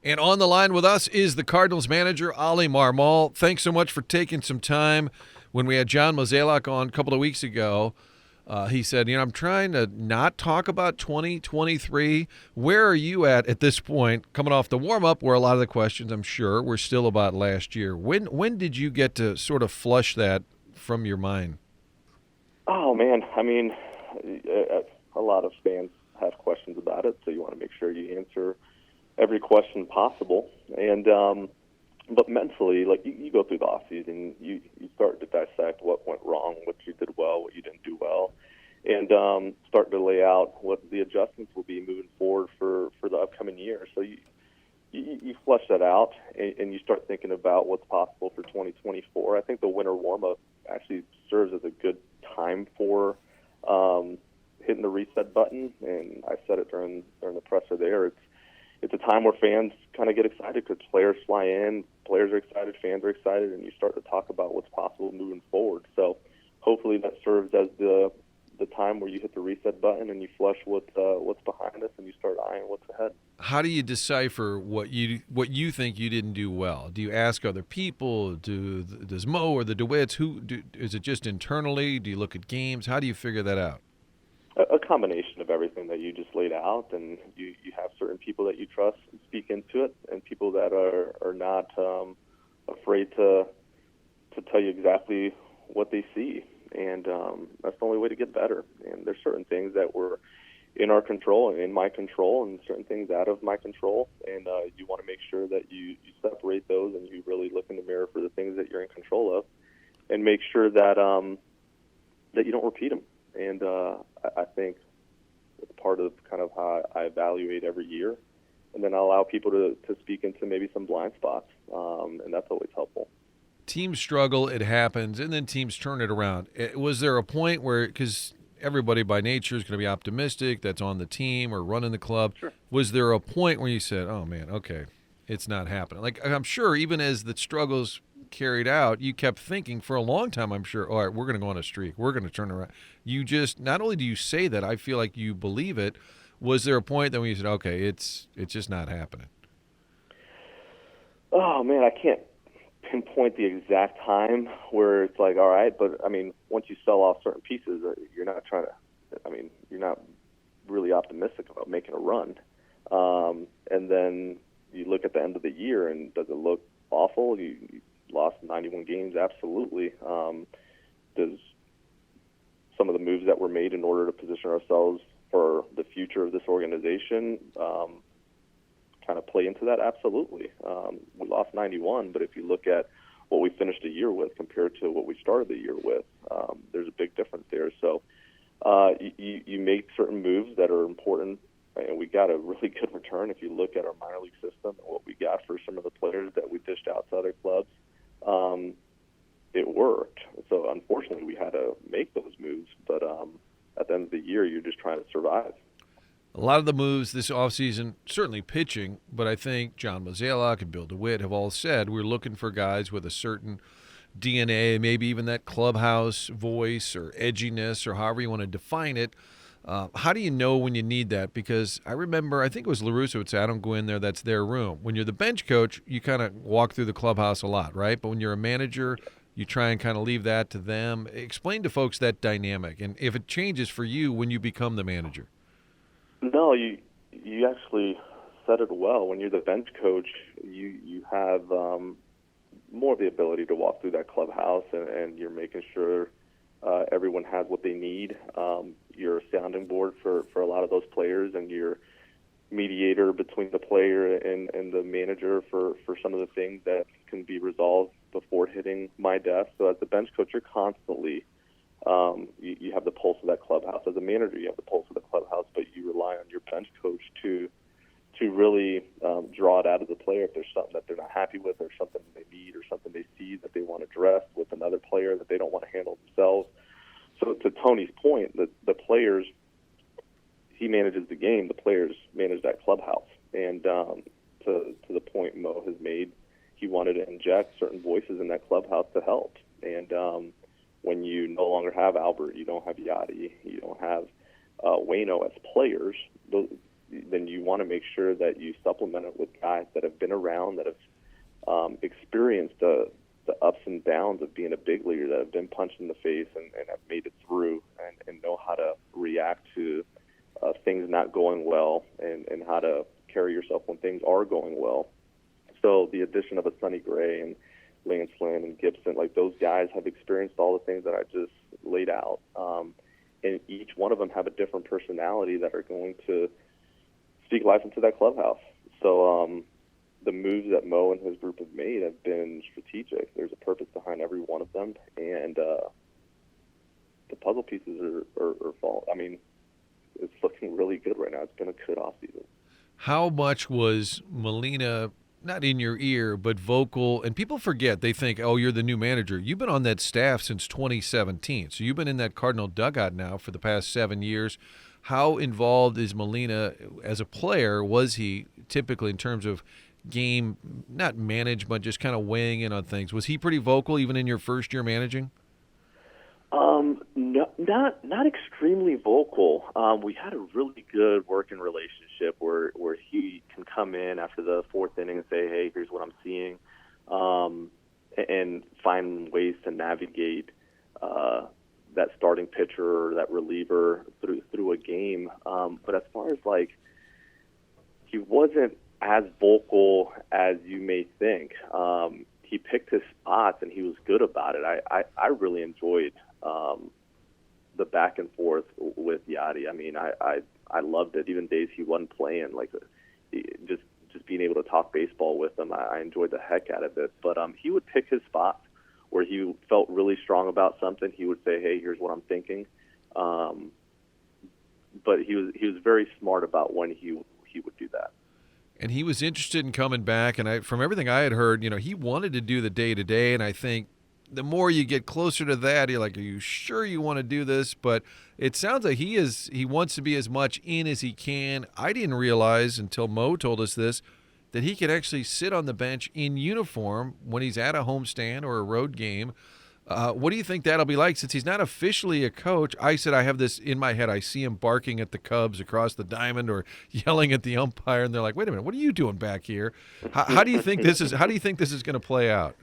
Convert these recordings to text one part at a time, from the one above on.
And on the line with us is the Cardinals manager, Oli Marmol. Thanks so much for taking some time. When we had John Mozeliak on a couple of weeks ago, he said, I'm trying to not talk about 2023. Where are you at this point, coming off the warm-up where a lot of the questions, I'm sure, were still about last year? When did you get to sort of flush that from your mind? Oh, man. I mean, a lot of fans have questions about it, so you want to make sure you answer every question possible. And but mentally, like you go through the off season, you start to dissect what went wrong, what you did well, what you didn't do well, and start to lay out what the adjustments will be moving forward for the upcoming year. So you flesh that out, and you start thinking about what's possible for 2024. I think the winter warm up actually serves as a good time for hitting the reset button, and I said it during the presser there. It's a time where fans kind of get excited because players fly in, players are excited, fans are excited, and you start to talk about what's possible moving forward. So hopefully that serves as the time where you hit the reset button and you flush what's behind us and you start eyeing what's ahead. How do you decipher what you think you didn't do well? Do you ask other people? Does Mo or the DeWitts? Is it just internally? Do you look at games? How do you figure that out? A combination of everything that you just laid out, and you have certain people that you trust and speak into it, and people that are not afraid to tell you exactly what they see, and that's the only way to get better. And there's certain things that were in our control and in my control, and certain things out of my control, and you want to make sure that you separate those and you really look in the mirror for the things that you're in control of, and make sure that that you don't repeat them. And I think it's part of kind of how I evaluate every year. And then I allow people to speak into maybe some blind spots, and that's always helpful. Teams struggle, it happens, and then teams turn it around. Was there a point where, because everybody by nature is going to be optimistic, that's on the team or running the club, Sure. was there a point where you said, oh, man, okay, it's not happening? Like, I'm sure even as the struggles carried out, you kept thinking for a long time, I'm sure, all right, we're going to go on a streak. We're going to turn around. You just, not only do you say that, I feel like you believe it. Was there a point then when you said, okay, it's just not happening? Oh, man, I can't pinpoint the exact time where it's like, all right, but I mean, once you sell off certain pieces, you're not you're not really optimistic about making a run. And then you look at the end of the year, and does it look awful? You lost 91 games, absolutely. Does some of the moves that were made in order to position ourselves for the future of this organization kind of play into that? Absolutely. We lost 91, but if you look at what we finished the year with compared to what we started the year with, there's a big difference there. So you make certain moves that are important, and we got a really good return. If you look at our minor league system and what we got for some of the players that we dished out to other clubs, it worked. So unfortunately, we had to make those moves. But at the end of the year, you're just trying to survive. A lot of the moves this offseason, certainly pitching, but I think John Mozeliak and Bill DeWitt have all said we're looking for guys with a certain DNA, maybe even that clubhouse voice or edginess or however you want to define it. How do you know when you need that? Because I remember, I think it was LaRusso would say, I don't go in there, that's their room. When you're the bench coach, you kind of walk through the clubhouse a lot, right? But when you're a manager, you try and kind of leave that to them. Explain to folks that dynamic, and if it changes for you when you become the manager. No, you actually said it well. When you're the bench coach, you have more of the ability to walk through that clubhouse, and you're making sure everyone has what they need. You're a sounding board for a lot of those players, and you're mediator between the player and the manager for some of the things that can be resolved before hitting my desk. So as the bench coach, you're constantly you have the pulse of that clubhouse. As a manager, you have the pulse of the clubhouse, but you rely on your bench coach to really draw it out of the player if there's something that they're not happy with, or something they need, or something they see that they want to address with another player that they don't want to handle themselves. So to Tony's point, the players, he manages the game, the players manage that clubhouse. And to the point Mo has made, he wanted to inject certain voices in that clubhouse to help. And when you no longer have Albert, you don't have Yadi, you don't have Waino as players, then you want to make sure that you supplement it with guys that have been around, that have experienced the ups and downs of being a big leaguer, that have been punched in the face and have made it through, and know how to react to things not going well, and how to carry yourself when things are going well. So the addition of a Sonny Gray and Lance Lynn and Gibson, like, those guys have experienced all the things that I just laid out. And each one of them have a different personality that are going to speak life into that clubhouse. So the moves that Mo and his group have made have been strategic. There's a purpose behind every one of them, and the puzzle pieces are fall. I mean, it's looking really good right now. It's been a good offseason. How much was Molina, not in your ear, but vocal? And people forget, they think, oh, you're the new manager. You've been on that staff since 2017. So you've been in that Cardinal dugout now for the past 7 years. How involved is Molina as a player? Was he typically in terms of game, not managed, but just kind of weighing in on things? Was he pretty vocal even in your first year managing? No, not extremely vocal. We had a really good working relationship where he can come in after the fourth inning and say, "Hey, here's what I'm seeing," and find ways to navigate that starting pitcher or that reliever through a game. But as far as, like, he wasn't as vocal as you may think. He picked his spots and he was good about it. I really enjoyed the back and forth with Yadi. I mean, I loved it. Even days he wasn't playing, like, just being able to talk baseball with him, I enjoyed the heck out of it. But he would pick his spots where he felt really strong about something. He would say, "Hey, here's what I'm thinking." But he was very smart about when he would do that. And he was interested in coming back. And from everything I had heard, he wanted to do the day-to-day. And I think the more you get closer to that, you're like, are you sure you want to do this? But it sounds like he wants to be as much in as he can. I didn't realize until Mo told us this, that he could actually sit on the bench in uniform when he's at a homestand or a road game. What do you think that'll be like? Since he's not officially a coach, I said I have this in my head. I see him barking at the Cubs across the diamond or yelling at the umpire, and they're like, "Wait a minute, what are you doing back here?" How do you think this is? How do you think this is going to play out?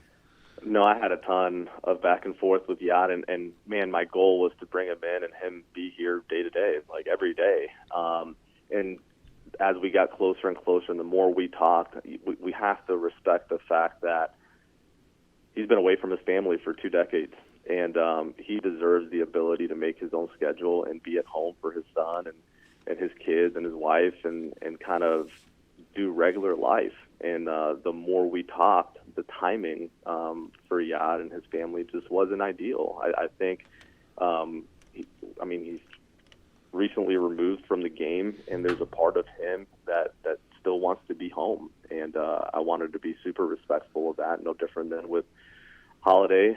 No, I had a ton of back and forth with Yad, and man, my goal was to bring him in and him be here day to day, like every day. And as we got closer and closer, and the more we talked, we have to respect the fact that he's been away from his family for 2 decades, and he deserves the ability to make his own schedule and be at home for his son and his kids and his wife, and kind of do regular life. And the more we talked, the timing for Yad and his family just wasn't ideal. I think, he's recently removed from the game, and there's a part of him that still wants to be home. And I wanted to be super respectful of that, no different than with Holiday.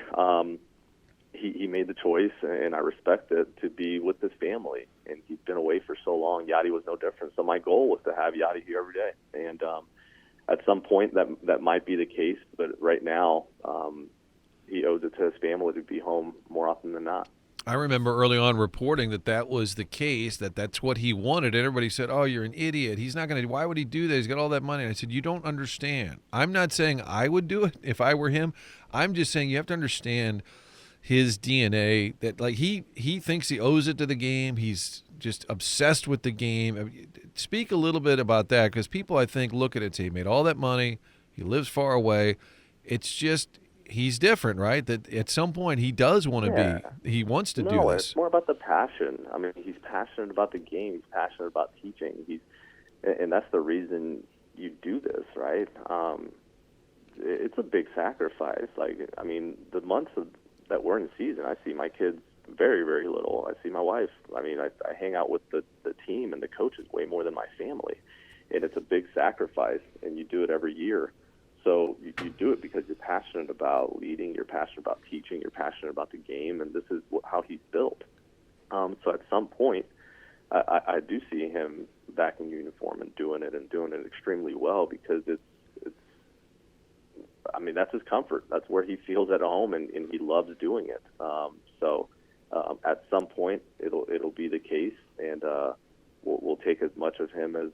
He made the choice, and I respect it, to be with his family. And he's been away for so long. Yadi was no different. So my goal was to have Yadi here every day. And at some point that might be the case, but right now he owes it to his family to be home more often than not. I remember early on reporting that was the case, that's what he wanted. Everybody said, "Oh, you're an idiot. He's not going to. Why would he do that? He's got all that money." And I said, "You don't understand. I'm not saying I would do it if I were him. I'm just saying you have to understand his DNA, that, like, he thinks he owes it to the game. He's just obsessed with the game." Speak a little bit about that, because people, I think, look at it and say he made all that money. He lives far away. It's just he's different, right? That at some point he does want to be. He wants to do this. No, it's more about the passion. I mean, he's passionate about the game. He's passionate about teaching. And that's the reason you do this, right? It's a big sacrifice. Like, I mean, the months that we're in season, I see my kids very, very little. I see my wife. I mean, I hang out with the team and the coaches way more than my family. And it's a big sacrifice, and you do it every year. So you do it because you're passionate about leading, you're passionate about teaching, you're passionate about the game, and this is how he's built. So at some point, I do see him back in uniform and doing it extremely well, because that's his comfort. That's where he feels at home, and he loves doing it. So at some point, it'll be the case, and we'll take as much of him as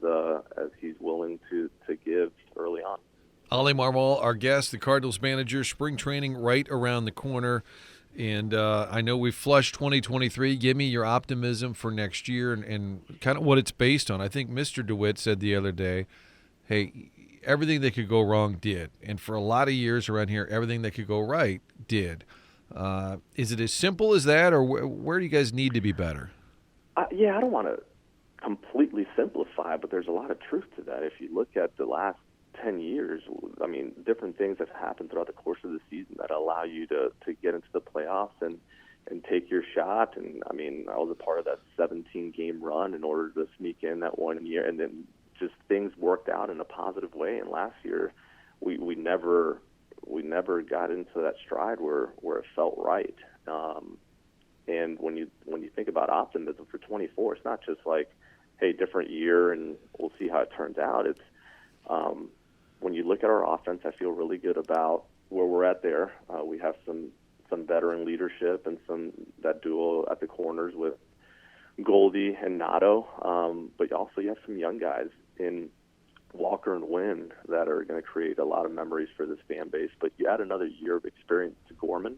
he's willing to give early on. Oli Marmol, our guest, the Cardinals manager. Spring training right around the corner. And I know we flushed 2023. Give me your optimism for next year and kind of what it's based on. I think Mr. DeWitt said the other day, hey, everything that could go wrong did. And for a lot of years around here, everything that could go right did. Is it as simple as that, or where do you guys need to be better? Yeah, I don't want to completely simplify, but there's a lot of truth to that. If you look at the last 10 years, I mean, different things have happened throughout the course of the season that allow you to get into the playoffs and take your shot. And, I mean, I was a part of that 17-game run in order to sneak in that one year, and then just things worked out in a positive way. And last year, we never got into that stride where it felt right. And when you think about optimism for 24, it's not just like, hey, different year and we'll see how it turns out. It's when you look at our offense, I feel really good about where we're at there. We have some veteran leadership and that duo at the corners with Goldie and Nato. But also you have some young guys in Walker and Wynn that are going to create a lot of memories for this fan base. But you add another year of experience to Gorman,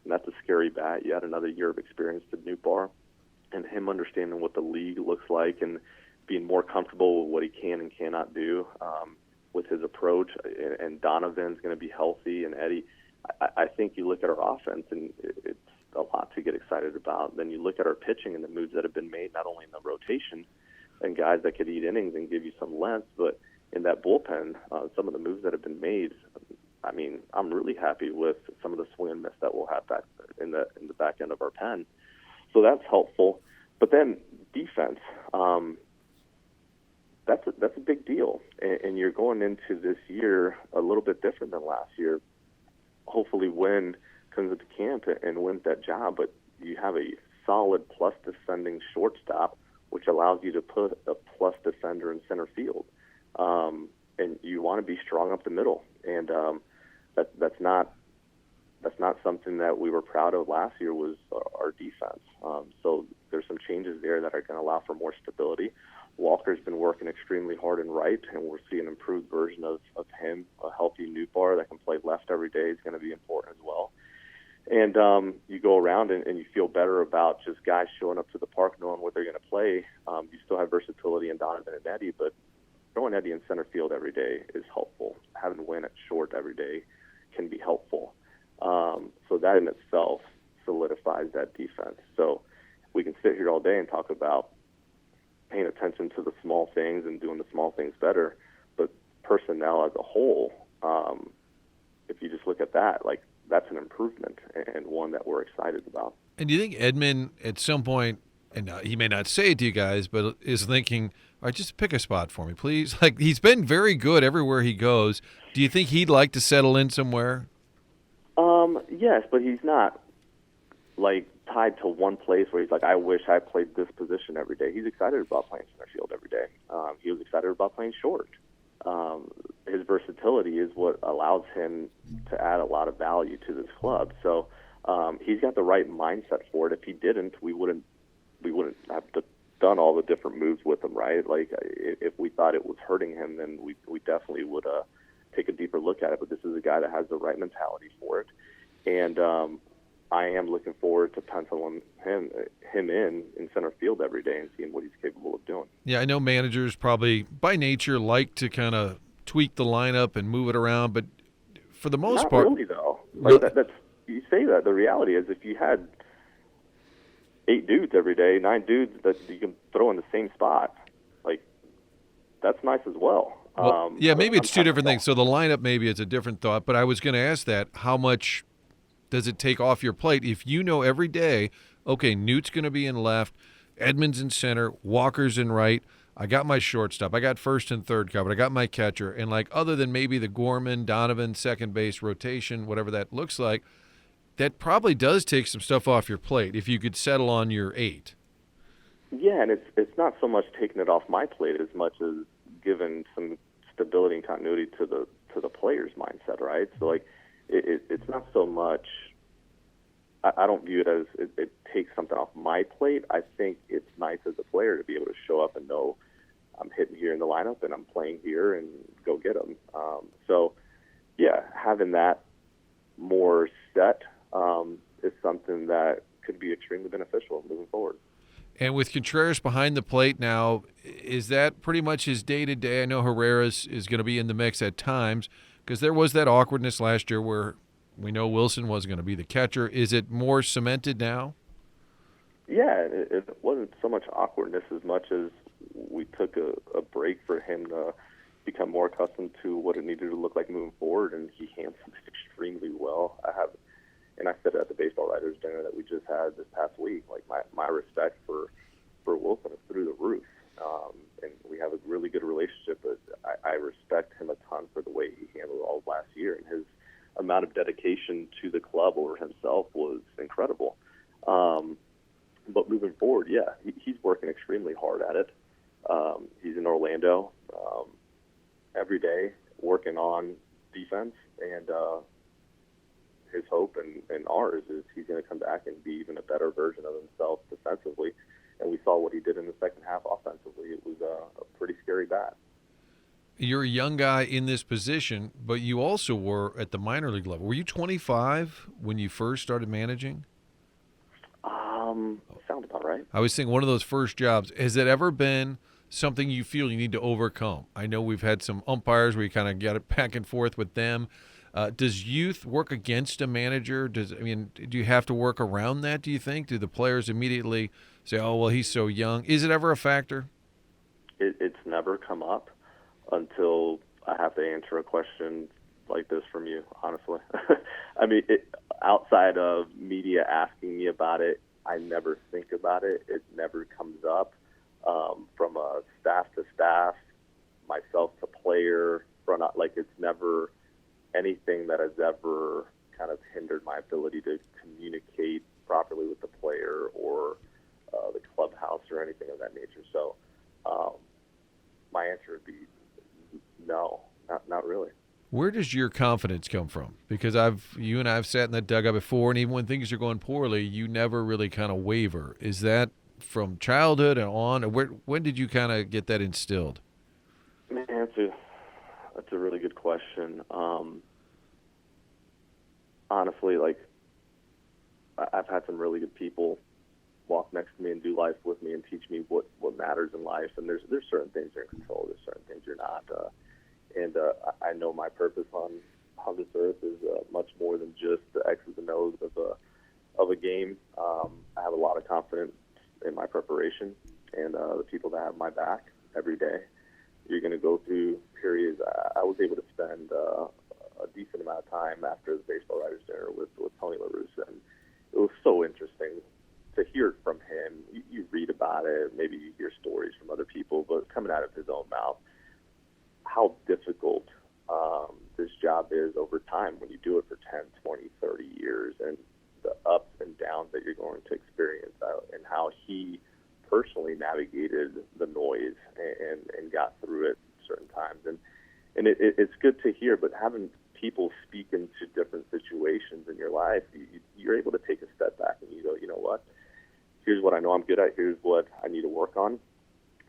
and that's a scary bat. You add another year of experience to Newbar, and him understanding what the league looks like and being more comfortable with what he can and cannot do with his approach. And Donovan's going to be healthy, and Eddie. I think you look at our offense, and it's a lot to get excited about. Then you look at our pitching and the moves that have been made, not only in the rotation and guys that could eat innings and give you some length, but in that bullpen, some of the moves that have been made. I mean, I'm really happy with some of the swing and miss that we'll have back in the back end of our pen. So that's helpful. But then defense, that's a big deal. And you're going into this year a little bit different than last year. Hopefully Wynn comes into camp and wins that job, but you have a solid plus defending shortstop, which allows you to put a plus defender in center field. And you want to be strong up the middle. And that's not something that we were proud of last year was our defense. So there's some changes there that are going to allow for more stability. Walker's been working extremely hard in right, and we're seeing an improved version of him. A healthy Newbar that can play left every day is going to be important as well. And you go around and you feel better about just guys showing up to the park knowing what they're going to play. You still have versatility in Donovan and Eddie, but throwing Eddie in center field every day is helpful. Having Wynn at short every day can be helpful. So that in itself solidifies that defense. So we can sit here all day and talk about paying attention to the small things and doing the small things better, but personnel as a whole, if you just look at that, like that's an improvement and one that we're excited about. And do you think Edmund at some point, and he may not say it to you guys, but is thinking, all right, just pick a spot for me, please? Like, he's been very good everywhere he goes. Do you think he'd like to settle in somewhere? Yes, but he's not like tied to one place where he's like, I wish I played this position every day. He's excited about playing center field every day. He was excited about playing short. His versatility is what allows him to add a lot of value to this club. So he's got the right mindset for it. If he didn't, we wouldn't have done all the different moves with him, right? Like if we thought it was hurting him, then we definitely would take a deeper look at it. But this is a guy that has the right mentality for it. And I am looking forward to penciling him in center field every day and seeing what he's capable of doing. Yeah, I know managers probably by nature like to kind of tweak the lineup and move it around, but for the most part, not really though. Like that's you say that. The reality is, if you had 8 dudes every day, 9 dudes that you can throw in the same spot, like that's nice as well. Well, yeah, maybe it's two different things. So the lineup maybe is a different thought, but I was going to ask that: how much does it take off your plate if you know every day, okay, Newt's going to be in left, Edmonds in center, Walker's in right, I got my shortstop, I got first and third covered, I got my catcher, and like other than maybe the Gorman, Donovan, second base rotation, whatever that looks like, that probably does take some stuff off your plate if you could settle on your 8. Yeah, and it's not so much taking it off my plate as much as giving some stability and continuity to the player's mindset, right? So like it's not so much. I don't view it as it takes something off my plate. I think it's nice as a player to be able to show up and know I'm hitting here in the lineup and I'm playing here and go get them. So having that more set is something that could be extremely beneficial moving forward. And with Contreras behind the plate now, is that pretty much his day-to-day? I know Herrera's is going to be in the mix at times because there was that awkwardness last year where we know Wilson was going to be the catcher. Is it more cemented now? Yeah, it wasn't so much awkwardness as much as we took a break for him to become more accustomed to what it needed to look like moving forward, and he handled it extremely well. I said at the baseball writers dinner that we just had this past week, like my respect for Wilson is through the roof, and we have a really good relationship. But I respect him a ton for the way he handled all of last year, and his amount of dedication to the club or himself was incredible. But moving forward, yeah, he's working extremely hard at it. He's in Orlando every day working on defense, and his hope and ours is he's going to come back and be even a better version of himself defensively. And we saw what he did in the second half offensively. It was a pretty scary bat. You're a young guy in this position, but you also were at the minor league level. Were you 25 when you first started managing? Sounds about right. I was thinking one of those first jobs. Has it ever been something you feel you need to overcome? I know we've had some umpires where you kind of get it back and forth with them. Does youth work against a manager? Do you have to work around that, do you think? Do the players immediately say, oh, well, he's so young? Is it ever a factor? It's never come up until I have to answer a question like this from you, honestly. I mean, outside of media asking me about it, I never think about it. It never comes up from a staff to staff, myself to player, it's never anything that has ever kind of hindered my ability to communicate properly with the player or the clubhouse or anything of that nature. So my answer would be no, not really. Where does your confidence come from? Because you and I have sat in that dugout before, and even when things are going poorly, you never really kind of waver. Is that from childhood and on? When did you kind of get that instilled? Man, that's a really good question. Honestly, I've had some really good people walk next to me and do life with me and teach me what matters in life. And there's certain things you're in control. There's certain things you're not. I know my purpose on this earth is much more than just the X's and O's of a game. I have a lot of confidence in my preparation and the people that have my back every day. You're going to go through periods. I was able to spend a decent amount of time after the baseball writers dinner with Tony La Russa, and it was so interesting to hear it from him. You read about it, maybe you hear stories from other people, but coming out of his own mouth, how difficult this job is over time when you do it for 10, 20, 30 years, and the ups and downs that you're going to experience, and how he personally navigated the noise and got through it certain times. And it's good to hear, but having people speak into different situations in your life, you're able to take a step back and you go, you know what? Here's what I know I'm good at. Here's what I need to work on.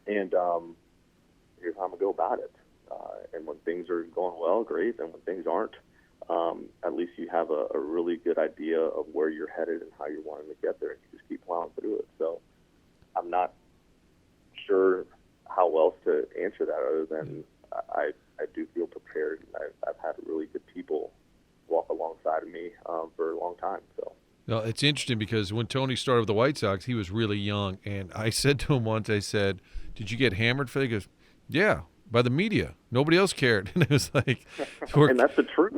And here's how I'm going to go about it. And when things are going well, great. And when things aren't, at least you have a really good idea of where you're headed and how you're wanting to get there. And you just keep plowing through it. So I'm not sure how else to answer that other than I do feel prepared. And I've had really good people walk alongside of me for a long time. So. Well, it's interesting because when Tony started with the White Sox, he was really young. And I said to him once, I said, did you get hammered for that? He goes, yeah, by the media. Nobody else cared. And it was like, and that's the truth.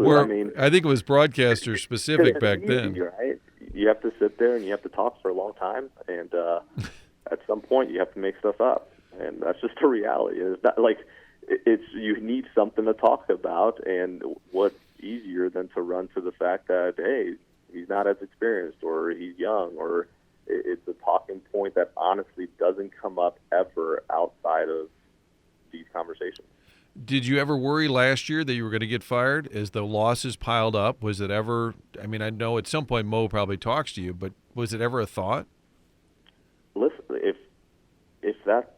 I think it was broadcaster specific back then. Right? You have to sit there and you have to talk for a long time. And at some point you have to make stuff up. And that's just the reality. It's not you need something to talk about. And what's easier than to run to the fact that, hey, he's not as experienced or he's young, or it's a talking point that honestly doesn't come up ever outside of these conversations. Did you ever worry last year that you were going to get fired as the losses piled up? Was it ever, I know at some point Mo probably talks to you, but was it ever a thought? Listen, if that's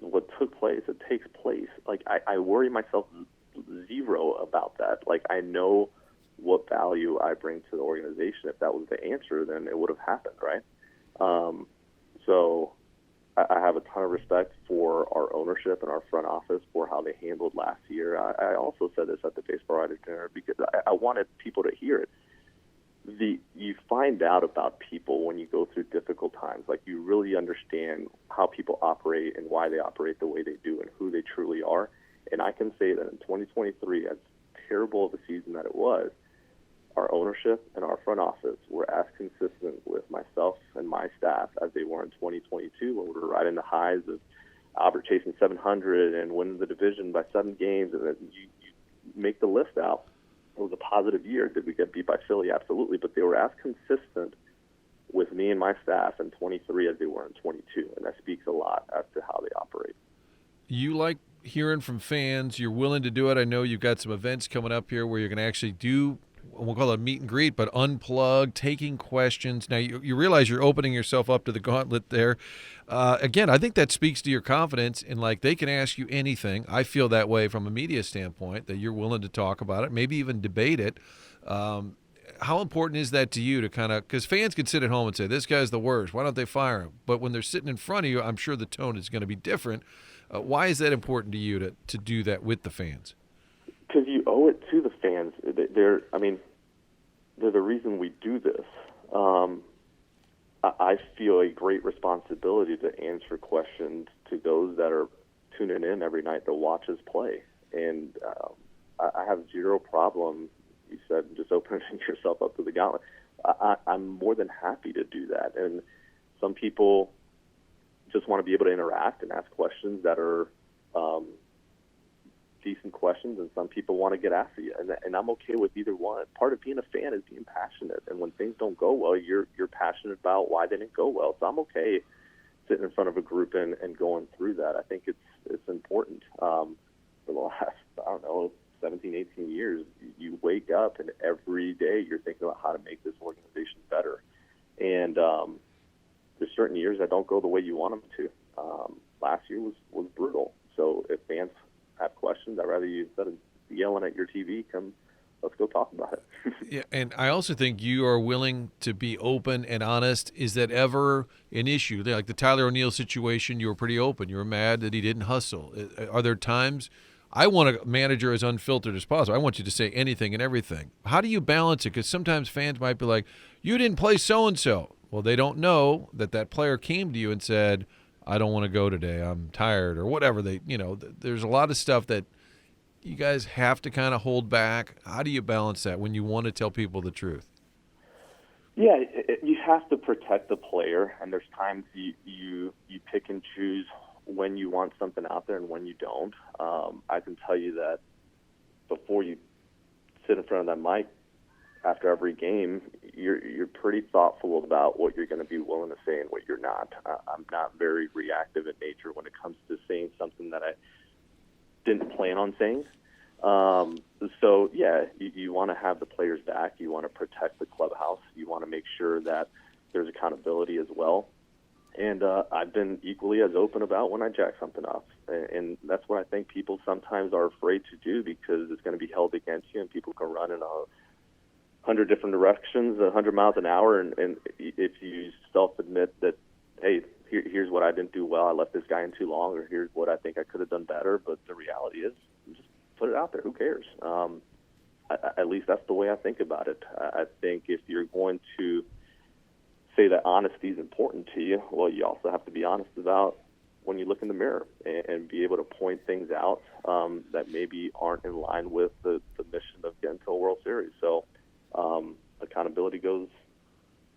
what took place, it takes place. I worry myself zero about that. I know what value I bring to the organization. If that was the answer, then it would have happened, right? So I have a ton of respect for our ownership and our front office for how they handled last year. I also said this at the baseball writers' dinner because I wanted people to hear it. You find out about people when you go through difficult times. Like, you really understand how people operate and why they operate the way they do and who they truly are. And I can say that in 2023, as terrible of a season that it was, our ownership and our front office were as consistent with myself and my staff as they were in 2022, when we were right in the highs of Albert chasing 700 and winning the division by 7 games. And then you make the list out. It was a positive year. Did we get beat by Philly? Absolutely. But they were as consistent with me and my staff in 23 as they were in 22. And that speaks a lot as to how they operate. You like hearing from fans. You're willing to do it. I know you've got some events coming up here where you're going to actually do, we'll call it a meet and greet, but unplug, taking questions. Now, you realize you're opening yourself up to the gauntlet there. Again, I think that speaks to your confidence in, like, they can ask you anything. I feel that way from a media standpoint, that you're willing to talk about it, maybe even debate it. How important is that to you to kind of – because fans could sit at home and say, this guy's the worst, why don't they fire him? But when they're sitting in front of you, I'm sure the tone is going to be different. Why is that important to you to do that with the fans? Because you owe it to the fans. They're the reason we do this. I feel a great responsibility to answer questions to those that are tuning in every night to watch us play. And I have zero problem, you said, just opening yourself up to the gauntlet. I'm more than happy to do that. And some people just want to be able to interact and ask questions that are decent questions, and some people want to get after you, and I'm okay with either one. Part of being a fan is being passionate, and when things don't go well, you're passionate about why they didn't go well. So I'm okay sitting in front of a group and going through that. I think it's important. For the last 17, 18 years, you wake up and every day you're thinking about how to make this organization better. And there's certain years that don't go the way you want them to. Last year was brutal. So if fans have questions, I'd rather you, instead of yelling at your TV, let's go talk about it. Yeah, and I also think you are willing to be open and honest. Is that ever an issue? Like the Tyler O'Neill situation, you were pretty open. You were mad that he didn't hustle. Are there times – I want a manager as unfiltered as possible. I want you to say anything and everything. How do you balance it? Because sometimes fans might be like, you didn't play so-and-so. Well, they don't know that player came to you and said, I don't want to go today, I'm tired, or whatever. There's a lot of stuff that you guys have to kind of hold back. How do you balance that when you want to tell people the truth? Yeah, you have to protect the player, and there's times you pick and choose when you want something out there and when you don't. I can tell you that before you sit in front of that mic after every game, you're pretty thoughtful about what you're going to be willing to say and what you're not. I'm not very reactive in nature when it comes to saying something that I didn't plan on saying. So, yeah, you want to have the players back. You want to protect the clubhouse. You want to make sure that there's accountability as well. And I've been equally as open about when I jack something up. And that's what I think people sometimes are afraid to do, because it's going to be held against you and people can run in 100 different directions, 100 miles an hour. And if you self-admit that, hey, here's what I didn't do well, I left this guy in too long, or here's what I think I could have done better. But the reality is, just put it out there. Who cares? At least that's the way I think about it. I think if you're going to say that honesty is important to you, well, you also have to be honest about when you look in the mirror and be able to point things out that maybe aren't in line with the mission of getting to a World Series. So accountability goes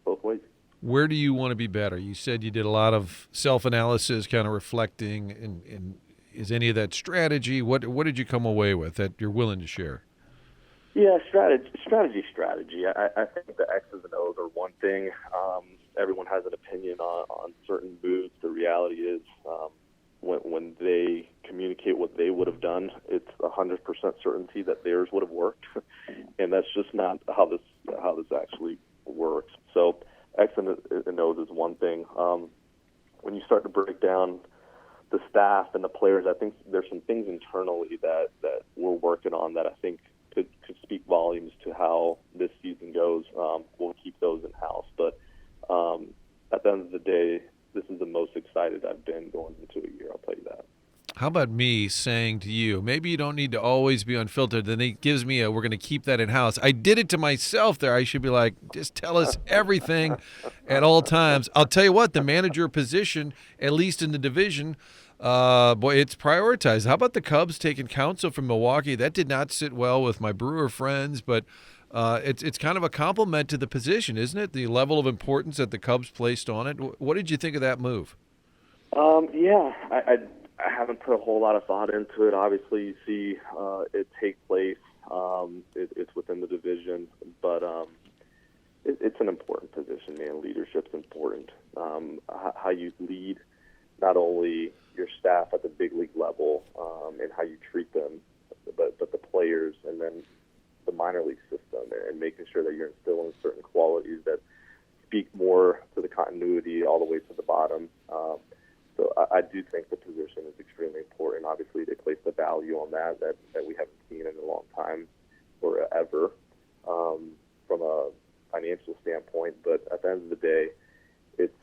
both ways. Where do you want to be better? You said you did a lot of self-analysis, kind of reflecting, and is any of that strategy? What did you come away with that you're willing to share? Yeah, strategy. I think the X's and O's are one thing. Everyone has an opinion on certain moves. The reality is, when they communicate what they would have done, it's 100% certainty that theirs would have worked, and that's just not how this actually works. So, X and O's is one thing. When you start to break down the staff and the players, I think there's some things internally that we're working on that I think could speak volumes to how this season goes, we'll keep those in house. But at the end of the day, this is the most excited I've been going into a year. I'll tell you that. How about me saying to you, maybe you don't need to always be unfiltered. Then he gives me we're going to keep that in-house. I did it to myself there. I should be like, just tell us everything at all times. I'll tell you what, the manager position, at least in the division, boy, it's prioritized. How about the Cubs taking counsel from Milwaukee? That did not sit well with my Brewer friends, but it's kind of a compliment to the position, isn't it? The level of importance that the Cubs placed on it. What did you think of that move? Yeah, I haven't put a whole lot of thought into it. Obviously, you see it take place. It's within the division, but it's an important position, man. Leadership's important. How you lead not only your staff at the big league level and how you treat them, but the players and then the minor league system and making sure that you're instilling certain qualities that speak more to the continuity all the way to the bottom. So I do think the position is extremely important. Obviously, they place the value on that we haven't seen in a long time or ever from a financial standpoint. But at the end of the day, it's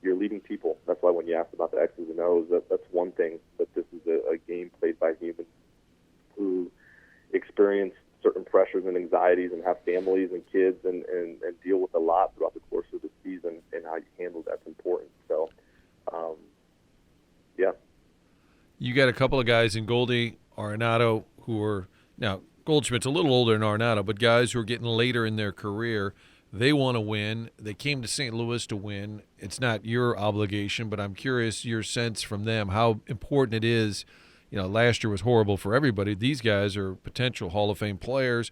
you're leading people. That's why when you asked about the X's and O's, that's one thing. But this is a game played by humans who experience certain pressures and anxieties and have families and kids and deal with a lot throughout the course of the season, and how you handle that's important. So, yeah. You got a couple of guys in Goldie, Arenado, who are now Goldschmidt's a little older than Arenado, but guys who are getting later in their career. They want to win. They came to St. Louis to win. It's not your obligation, but I'm curious your sense from them how important it is. You know, last year was horrible for everybody. These guys are potential Hall of Fame players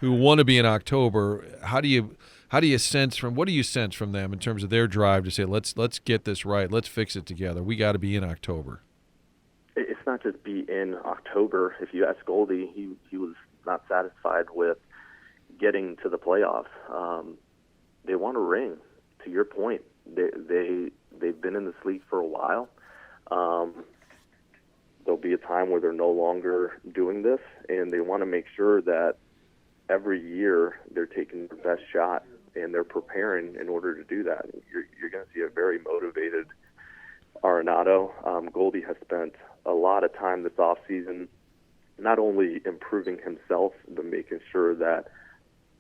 who want to be in October. What do you sense from them in terms of their drive to say, let's get this right, let's fix it together. We got to be in October. It's not just be in October. If you ask Goldie, he was not satisfied with getting to the playoffs. They want a ring. To your point, they've been in this league for a while. There'll be a time where they're no longer doing this, and they want to make sure that every year they're taking their best shot and they're preparing in order to do that. You're going to see a very motivated Arenado. Goldie has spent a lot of time this offseason not only improving himself, but making sure that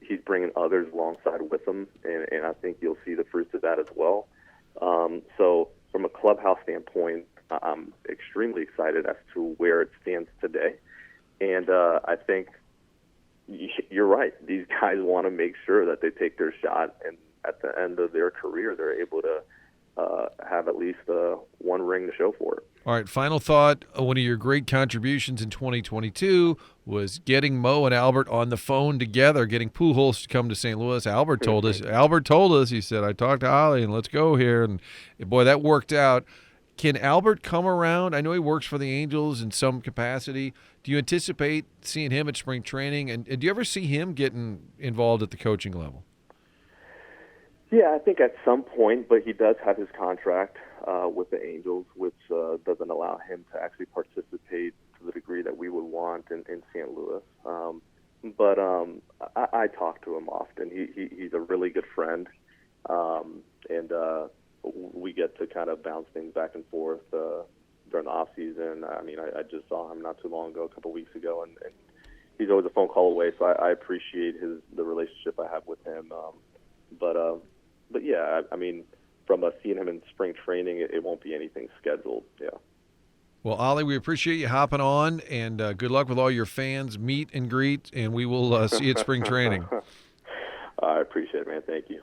he's bringing others alongside with him, and I think you'll see the fruits of that as well. So from a clubhouse standpoint, I'm extremely excited as to where it stands today. And I think you're right. These guys want to make sure that they take their shot, and at the end of their career, they're able to have at least one ring to show for it. All right, final thought. One of your great contributions in 2022 was getting Mo and Albert on the phone together, getting Pujols to come to St. Louis. Albert told us, he said, I talked to Oli and let's go here. And boy, that worked out. Can Albert come around? I know he works for the Angels in some capacity. Do you anticipate seeing him at spring training? And do you ever see him getting involved at the coaching level? Yeah, I think at some point, but he does have his contract with the Angels, which doesn't allow him to actually participate to the degree that we would want in St. Louis. But I talk to him often. He's a really good friend, and we get to kind of bounce things back and forth during the off season. I mean, I just saw him not too long ago, a couple weeks ago, and he's always a phone call away. So I appreciate the relationship I have with him. But yeah, I mean, from seeing him in spring training, it won't be anything scheduled. Yeah. Well, Oli, we appreciate you hopping on, and good luck with all your fans. Meet and greet, and we will see you at spring training. I appreciate it, man. Thank you.